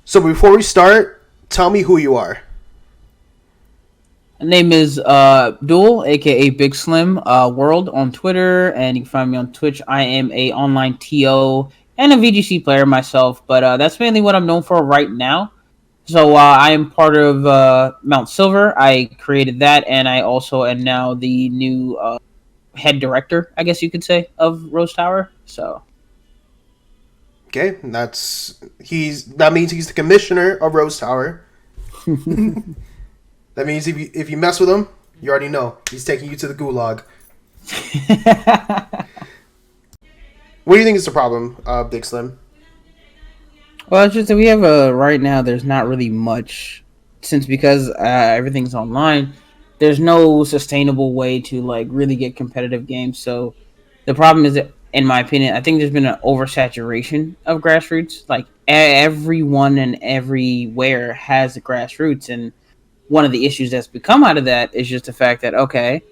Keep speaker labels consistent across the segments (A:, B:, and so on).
A: So before we start, tell me who you are.
B: My name is Duel, aka Big Slim World on Twitter, and you can find me on Twitch. I am a online TO and a VGC player myself, but that's mainly what I'm known for right now. So I am part of Mount Silver. I created that, and I also am now the new head director, I guess you could say, of Rose Tower. So
A: Okay, that means he's the commissioner of Rose Tower. That means if you mess with him, you already know he's taking you to the gulag. What do you think is the problem, Big Slim?
B: Well, it's just that we have right now. There's not really much because everything's online. There's no sustainable way to like really get competitive games. So the problem is that, in my opinion, I think there's been an oversaturation of grassroots. Like everyone and everywhere has a grassroots, and one of the issues that's become out of that is just the fact that okay,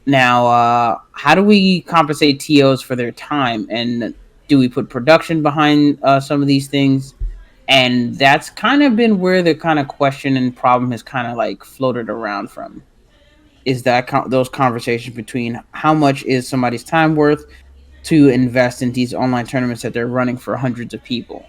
B: now how do we compensate TOs for their time, and do we put production behind some of these things? And that's kind of been where the kind of question and problem has kind of like floated around from, is that those conversations between how much is somebody's time worth to invest in these online tournaments that they're running for hundreds of people.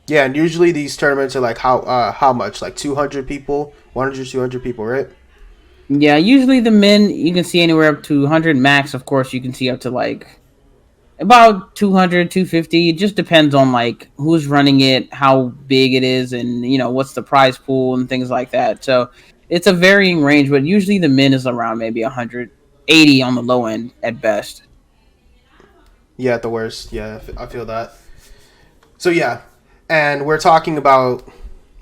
A: Yeah, and usually these tournaments are like how much? Like 200 people, 100, 200 people, right?
B: Yeah, usually the men you can see anywhere up to 100 max. Of course, you can see up to like about 200, 250. It just depends on like who's running it, how big it is, and what's the prize pool and things like that. So it's a varying range, but usually the min is around maybe 180 on the low end at best.
A: Yeah, at the worst. Yeah, I feel that. So yeah, and we're talking about,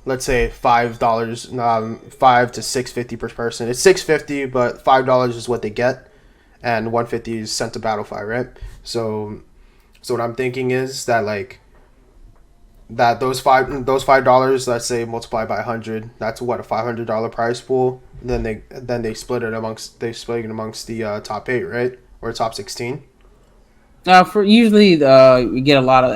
A: let's say $5, 5 to 6.50 per person. It's 6.50, but $5 is what they get, and 150 is sent to Battlefy, right? So what I'm thinking is that like that those $5, let's say multiplied by 100, that's what, a $500 prize pool. Then they split it amongst the top 8, right, or top 16.
B: For usually, you get a lot of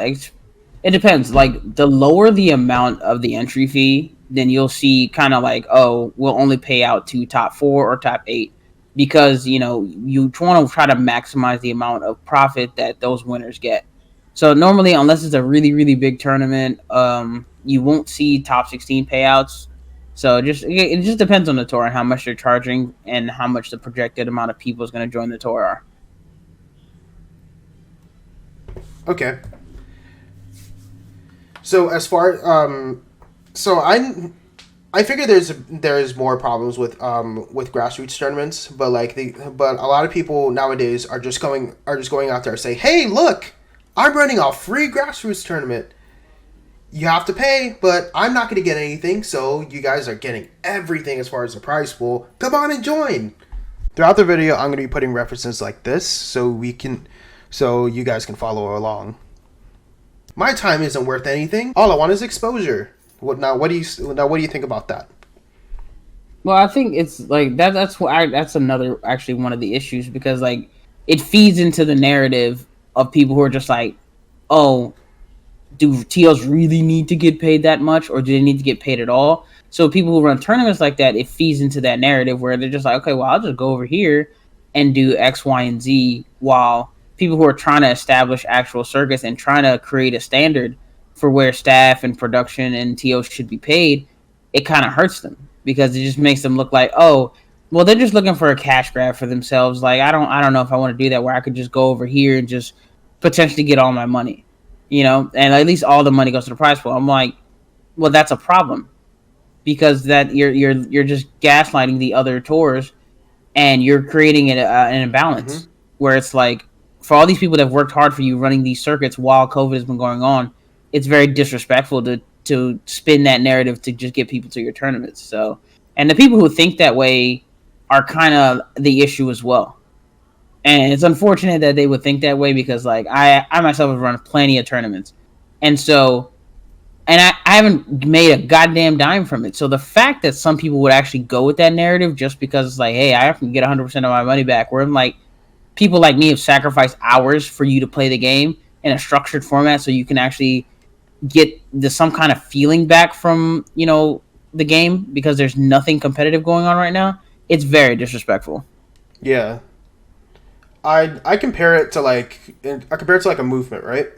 B: it depends. Like the lower the amount of the entry fee, then you'll see kind of like, oh, we'll only pay out to top 4 or top 8 because you want to try to maximize the amount of profit that those winners get. So normally, unless it's a really really big tournament, you won't see top 16 payouts. So it just depends on the tour and how much they're charging and how much the projected amount of people is going to join the tour are.
A: Okay. So as far so I figure there's more problems with grassroots tournaments, but a lot of people nowadays are just going out there and say, "Hey, look, I'm running a free grassroots tournament. You have to pay, but I'm not going to get anything, so you guys are getting everything as far as the prize pool. Come on and join." Throughout the video, I'm going to be putting references like this so you guys can follow along. My time isn't worth anything. All I want is exposure. What do you think about that?
B: Well, I think it's like that. That's another actually one of the issues because like it feeds into the narrative of people who are just like, oh, do TLs really need to get paid that much, or do they need to get paid at all? So people who run tournaments like that, it feeds into that narrative where they're just like, okay, well, I'll just go over here and do X, Y, and Z, while people who are trying to establish actual circuits and trying to create a standard for where staff and production and TOs should be paid, it kind of hurts them because it just makes them look like, oh, well, they're just looking for a cash grab for themselves. Like, I don't know if I want to do that where I could just go over here and just potentially get all my money, and at least all the money goes to the prize pool. I'm like, well, that's a problem because that you're just gaslighting the other tours and you're creating an imbalance where it's like, for all these people that have worked hard for you running these circuits while COVID has been going on, it's very disrespectful to spin that narrative to just get people to your tournaments. So, and the people who think that way are kind of the issue as well. And it's unfortunate that they would think that way because, like, I myself have run plenty of tournaments, and so, and I haven't made a goddamn dime from it. So the fact that some people would actually go with that narrative just because it's like, hey, I can get 100% of my money back, where I'm like, people like me have sacrificed hours for you to play the game in a structured format so you can actually get some kind of feeling back from the game because there's nothing competitive going on right now. It's very disrespectful.
A: Yeah. I compare it to like a movement, right?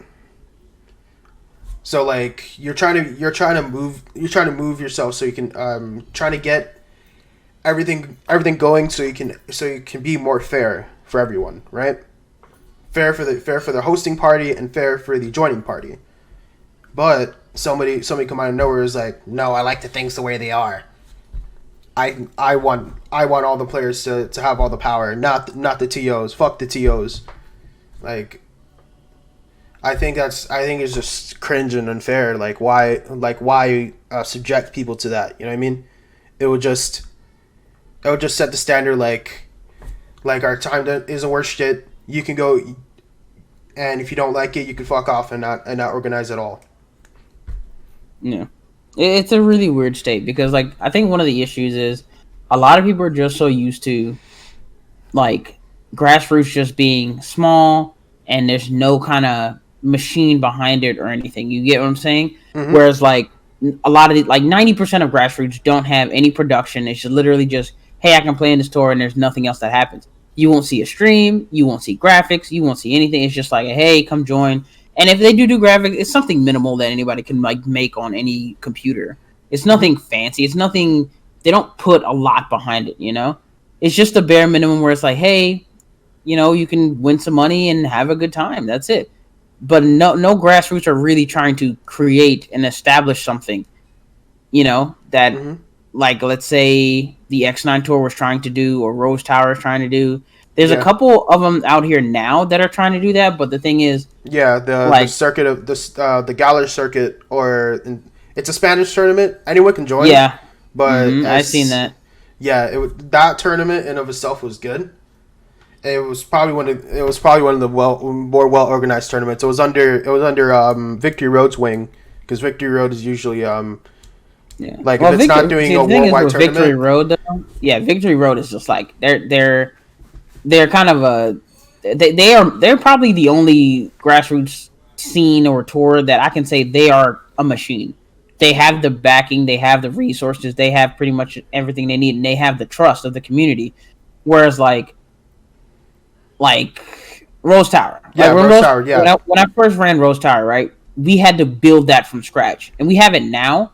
A: So like you're trying to move yourself so you can trying to get everything going so you can be more fair for everyone, right? Fair for the hosting party and fair for the joining party. But somebody come out of nowhere is like, no, I like the things the way they are. I want all the players to have all the power, not the TOs. Fuck the TOs. Like I think it's just cringe and unfair. Like why subject people to that? You know what I mean? It would just set the standard like our time isn't worth shit. You can go, and if you don't like it, you can fuck off and not organize at all.
B: Yeah. It's a really weird state because, like, I think one of the issues is a lot of people are just so used to, like, grassroots just being small and there's no kind of machine behind it or anything. You get what I'm saying?
A: Mm-hmm.
B: Whereas, like, a lot of the, like, 90% of grassroots don't have any production. It's just literally just, hey, I can play in the store and there's nothing else that happens. You won't see a stream. You won't see graphics. You won't see anything. It's just like, hey, come join. And if they do graphics, it's something minimal that anybody can like make on any computer. It's
A: Mm-hmm.
B: nothing fancy. It's nothing. They don't put a lot behind it. It's just the bare minimum where it's like, hey, you can win some money and have a good time. That's it. But no grassroots are really trying to create and establish something. That,
A: Mm-hmm.
B: like, let's say the X9 tour was trying to do or Rose Tower is trying to do. There's a
A: Yeah.
B: couple of them out here now that are trying to do that, but the thing is,
A: Yeah, the
B: like,
A: circuit of this the Galler circuit, it's a Spanish tournament. Anyone can join,
B: yeah,
A: but
B: I've seen
A: as
B: that.
A: yeah, that tournament in of itself was good. It was probably one of the more well organized tournaments. It was under Victory Road's wing, because Victory Road is usually
B: Yeah.
A: like if
B: Well,
A: it's not
B: Victory.
A: doing
B: See,
A: a
B: the thing is
A: worldwide
B: with Victory
A: tournament.
B: Road, though. Yeah, Victory Road is just like they're kind of a they're probably the only grassroots scene or tour that I can say they are a machine. They have the backing, they have the resources, they have pretty much everything they need, and they have the trust of the community. Whereas like Rose Tower, like
A: Yeah, Rose Tower. Yeah.
B: when I first ran Rose Tower, right, we had to build that from scratch, and we have it now.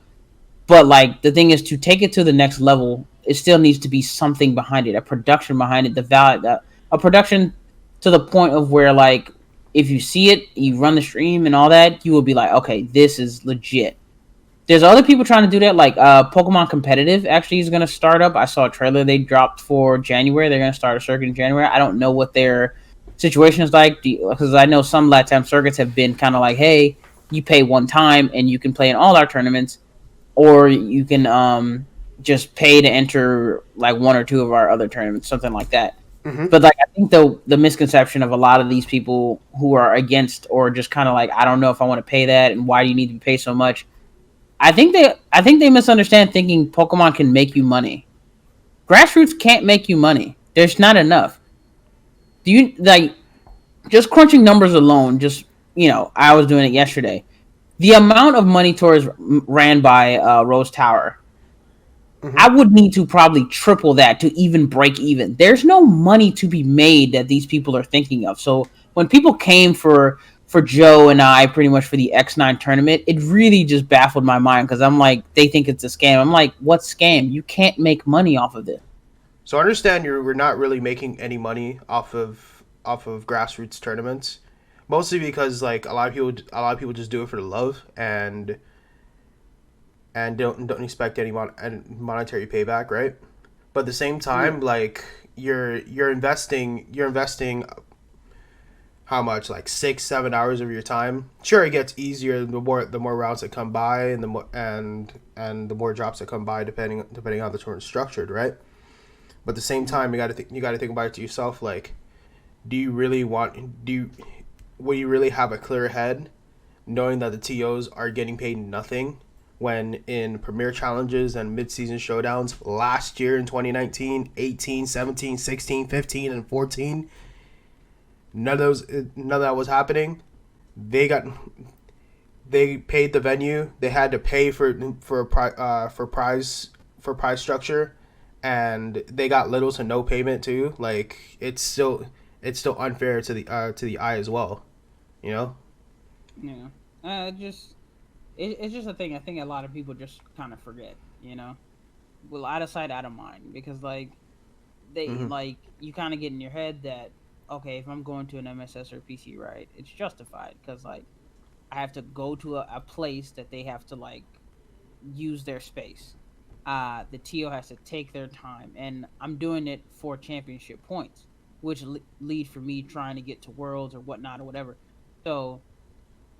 B: But like the thing is, to take it to the next level, it still needs to be something behind it, a production behind it, a production to the point of where, like, if you see it, you run the stream and all that, you will be like, okay, this is legit. There's other people trying to do that, like Pokemon Competitive actually is going to start up. I saw a trailer they dropped for January. They're going to start a circuit in January. I don't know what their situation is like because I know some LATAM circuits have been kind of like, hey, you pay one time and you can play in all our tournaments, or you can just pay to enter like one or two of our other tournaments, something like that.
A: Mm-hmm.
B: But like I think the misconception of a lot of these people who are against or just kind of like, I don't know if I want to pay that and why do you need to pay so much. I think they misunderstand thinking Pokemon can make you money. Grassroots can't make you money. There's not enough. Do you like just crunching numbers alone? Just I was doing it yesterday. The amount of money tours ran by Rose Tower,
A: Mm-hmm.
B: I would need to probably triple that to even break even. There's no money to be made that these people are thinking of. So when people came for Joe and I pretty much for the X9 tournament, it really just baffled my mind because I'm like, they think it's a scam. I'm like, what scam? You can't make money off of this.
A: So I understand we're not really making any money off of grassroots tournaments, mostly because like a lot of people just do it for the love and don't expect any monetary payback, right? But at the same
B: Yeah.
A: time, like you're investing how much, like 6-7 hours of your time. Sure, it gets easier the more rounds that come by and the more drops that come by depending on how the tournament's structured, right? But at the same time, you got to think about it to yourself, like, do you really want do you will you really have a clear head knowing that the TOs are getting paid nothing when in premier challenges and mid-season showdowns last year in 2019, 18, 17, 16, 15 and 14, none of that was happening. They got they paid the venue. They had to pay for prize structure, and they got little to no payment too. Like it's still unfair to the eye as well. You know.
B: Yeah. Just it's just a thing. I think a lot of people just kind of forget. Well, out of sight, out of mind, because like they
A: Mm-hmm.
B: like you kind of get in your head that okay, if I'm going to an MSS or PC, right, it's justified because like I have to go to a place that they have to like use their space. The TO has to take their time, and I'm doing it for championship points, which lead for me trying to get to worlds or whatnot or whatever. So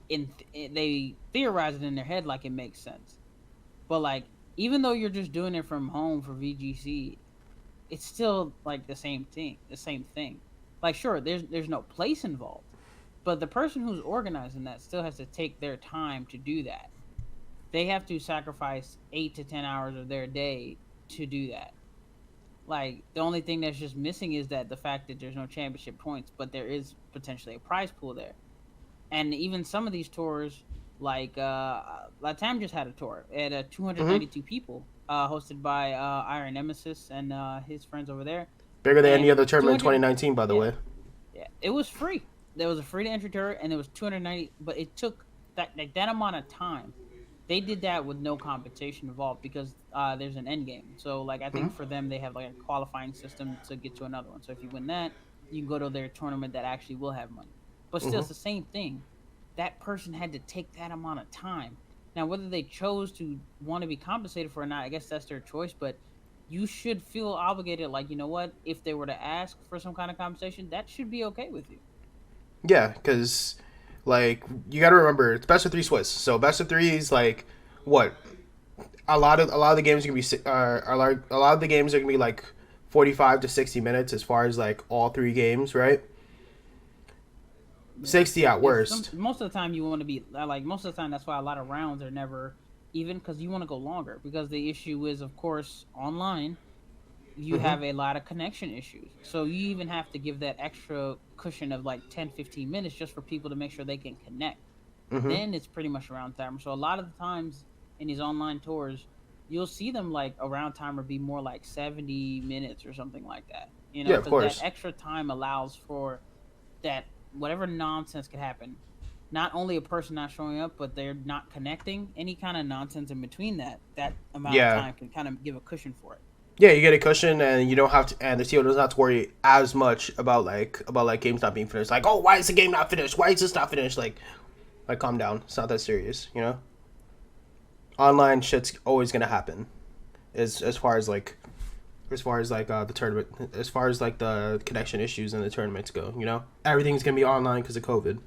B: they theorize it in their head like it makes sense, but like even though you're just doing it from home for VGC, it's still like the same thing. The same thing. Like sure, there's no place involved, but the person who's organizing that still has to take their time to do that. They have to sacrifice 8 to 10 hours of their day to do that. Like the only thing that's just missing is that the fact that there's no championship points, but there is potentially a prize pool there. And even some of these tours, like Latam just had a tour at
A: Mm-hmm.
B: 292 people, hosted by Iron Nemesis and his friends over there,
A: Bigger than any
B: and
A: other tournament in
B: 200.
A: 2019, by the
B: Yeah,
A: way.
B: yeah, it was free. There was a free to entry tour, and it was 290. But it took that amount of time. They did that with no competition involved because there's an end game. So like I
A: Mm-hmm.
B: think for them they have like a qualifying system to get to another one. So if you win that, you can go to their tournament that actually will have money. But still,
A: Mm-hmm.
B: it's the same thing. That person had to take that amount of time. Now, whether they chose to want to be compensated for it or not, I guess that's their choice. But you should feel obligated. Like you know what? If they were to ask for some kind of compensation, that should be okay with you.
A: Yeah, because like you got to remember it's best of three Swiss. So best of three is like what a lot of the games are gonna be a lot of the games are gonna be like 45 to 60 minutes as far as like all three games, right?
B: Yeah,
A: 60 at
B: because
A: worst.
B: most of the time you want to be like most of the time that's why a lot of rounds are never even because you want to go longer because the issue is of course online you
A: Mm-hmm.
B: have a lot of connection issues so you even have to give that extra cushion of like 10-15 minutes just for people to make sure they can connect.
A: Mm-hmm.
B: Then it's pretty much around timer. So a lot of the times in these online tours you'll see them like around timer be more like 70 minutes or something like that,
A: Yeah, of
B: because that
A: course.
B: extra time allows for that whatever nonsense could happen. Not only a person not showing up, but they're not connecting. Any kind of nonsense in between that amount of
A: Yeah,
B: time can kind of give a cushion for it.
A: yeah, you get a cushion and you don't have to, and the CEO doesn't have to worry as much about like games not being finished. Like, oh, why is the game not finished? Why is this not finished? Like calm down. It's not that serious, you know. Online shit's always gonna happen. As far as like the tournament, as far as like the connection issues and the tournaments go, you know, everything's gonna be online because of COVID.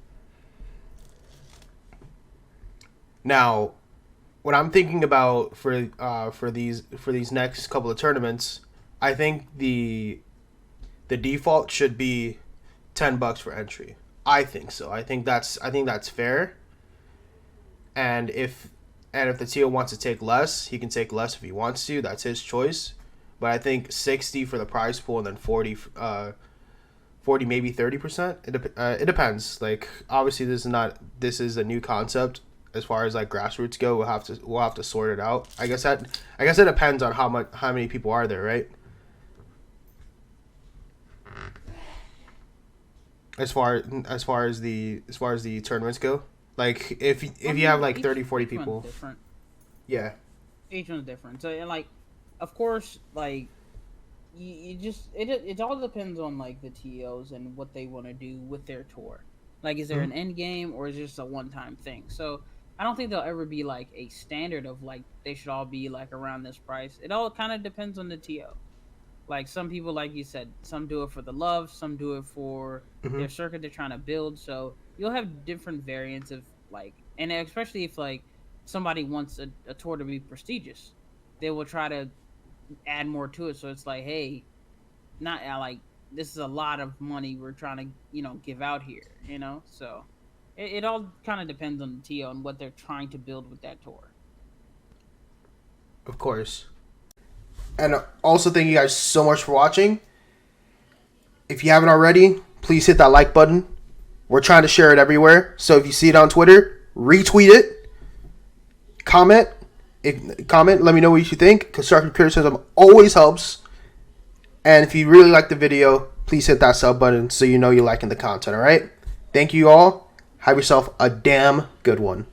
A: Now, what I'm thinking about for these next couple of tournaments, I think the default should be $10 for entry. I think so. I think that's fair. And if the TL wants to take less, he can take less if he wants to. That's his choice. But I think 60 for the prize pool and then 40 maybe 30%. It depends. Like obviously this is a new concept as far as like grassroots go. We'll have to sort it out. I guess it depends on how many people are there, right? As far as the tournaments go. Like
B: I
A: if you have
B: mean,
A: like
B: each
A: 30 40
B: each one's
A: people.
B: different.
A: Yeah.
B: Each one's different. So and like, of course, like you just it all depends on like the TOs and what they want to do with their tour. Like, is there
A: Mhm.
B: an end game or is it just a one time thing? So I don't think there'll ever be like a standard of like they should all be like around this price. It all kind of depends on the TO. Like some people, like you said, some do it for the love, some do it for
A: Mhm.
B: their circuit they're trying to build. So you'll have different variants of like, and especially if like somebody wants a tour to be prestigious, they will try to add more to it. So it's like, hey, not like this is a lot of money we're trying to give out here. So it all kind of depends on the TO and what they're trying to build with that tour.
A: Of course. And also thank you guys so much for watching. If you haven't already, please hit that like button. We're trying to share it everywhere. So if you see it on Twitter, retweet it, comment. Comment, let me know what you think. Constructive criticism always helps. And if you really like the video, please hit that sub button so you know you're liking the content, all right? Thank you all. Have yourself a damn good one.